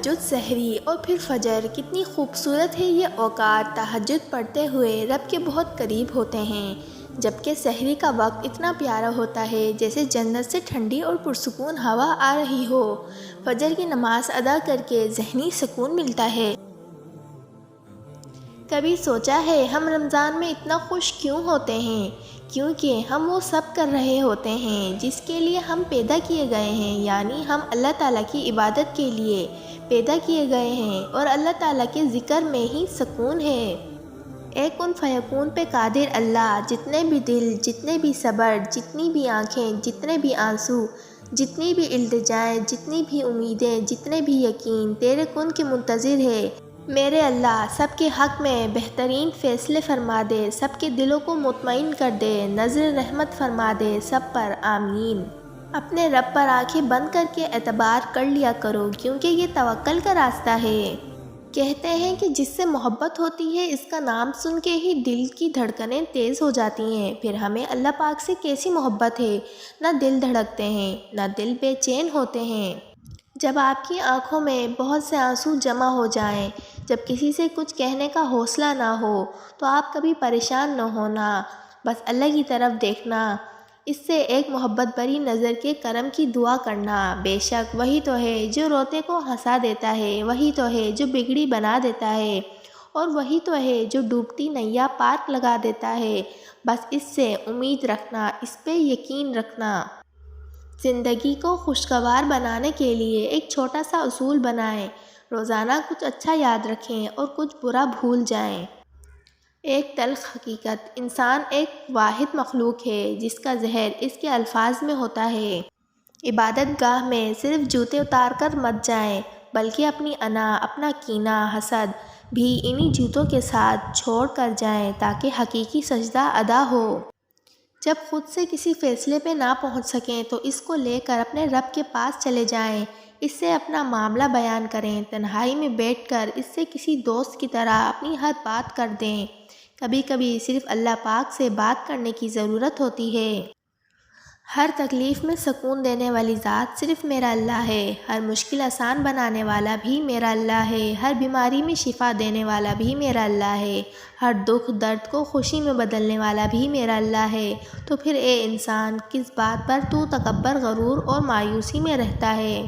تہجد سحری اور پھر فجر، کتنی خوبصورت ہے یہ اوقات۔ تہجد پڑھتے ہوئے رب کے بہت قریب ہوتے ہیں، جبکہ سحری کا وقت اتنا پیارا ہوتا ہے جیسے جنت سے ٹھنڈی اور پرسکون ہوا آ رہی ہو۔ فجر کی نماز ادا کر کے ذہنی سکون ملتا ہے۔ کبھی سوچا ہے ہم رمضان میں اتنا خوش کیوں ہوتے ہیں؟ کیونکہ ہم وہ سب کر رہے ہوتے ہیں جس کے لیے ہم پیدا کیے گئے ہیں، یعنی ہم اللہ تعالیٰ کی عبادت کے لیے پیدا کیے گئے ہیں، اور اللہ تعالیٰ کے ذکر میں ہی سکون ہے۔ اے کن فیکون پہ قادر اللہ، جتنے بھی دل، جتنے بھی صبر، جتنی بھی آنکھیں، جتنے بھی آنسو، جتنی بھی التجائیں، جتنی بھی امیدیں، جتنے بھی یقین تیرے کن کے منتظر ہے۔ میرے اللہ، سب کے حق میں بہترین فیصلے فرما دے، سب کے دلوں کو مطمئن کر دے، نظر رحمت فرما دے سب پر، آمین۔ اپنے رب پر آنکھیں بند کر کے اعتبار کر لیا کرو، کیونکہ یہ توکل کا راستہ ہے۔ کہتے ہیں کہ جس سے محبت ہوتی ہے اس کا نام سن کے ہی دل کی دھڑکنیں تیز ہو جاتی ہیں۔ پھر ہمیں اللہ پاک سے کیسی محبت ہے، نہ دل دھڑکتے ہیں، نہ دل بے چین ہوتے ہیں۔ جب آپ کی آنکھوں میں بہت سے آنسو جمع ہو جائیں، جب کسی سے کچھ کہنے کا حوصلہ نہ ہو، تو آپ کبھی پریشان نہ ہونا، بس اللہ کی طرف دیکھنا، اس سے ایک محبت بھری نظر کے کرم کی دعا کرنا۔ بے شک وہی تو ہے جو روتے کو ہنسا دیتا ہے، وہی تو ہے جو بگڑی بنا دیتا ہے، اور وہی تو ہے جو ڈوبتی نیا پار لگا دیتا ہے۔ بس اس سے امید رکھنا، اس پہ یقین رکھنا۔ زندگی کو خوشگوار بنانے کے لیے ایک چھوٹا سا اصول بنائیں، روزانہ کچھ اچھا یاد رکھیں اور کچھ برا بھول جائیں۔ ایک تلخ حقیقت، انسان ایک واحد مخلوق ہے جس کا زہر اس کے الفاظ میں ہوتا ہے۔ عبادت گاہ میں صرف جوتے اتار کر مت جائیں، بلکہ اپنی انا، اپنا کینہ، حسد بھی انہی جوتوں کے ساتھ چھوڑ کر جائیں تاکہ حقیقی سجدہ ادا ہو۔ جب خود سے کسی فیصلے پہ نہ پہنچ سکیں تو اس کو لے کر اپنے رب کے پاس چلے جائیں، اس سے اپنا معاملہ بیان کریں، تنہائی میں بیٹھ کر اس سے کسی دوست کی طرح اپنی ہر بات کر دیں۔ کبھی کبھی صرف اللہ پاک سے بات کرنے کی ضرورت ہوتی ہے۔ ہر تکلیف میں سکون دینے والی ذات صرف میرا اللہ ہے، ہر مشکل آسان بنانے والا بھی میرا اللہ ہے، ہر بیماری میں شفا دینے والا بھی میرا اللہ ہے، ہر دکھ درد کو خوشی میں بدلنے والا بھی میرا اللہ ہے۔ تو پھر اے انسان، کس بات پر تو تکبر، غرور اور مایوسی میں رہتا ہے؟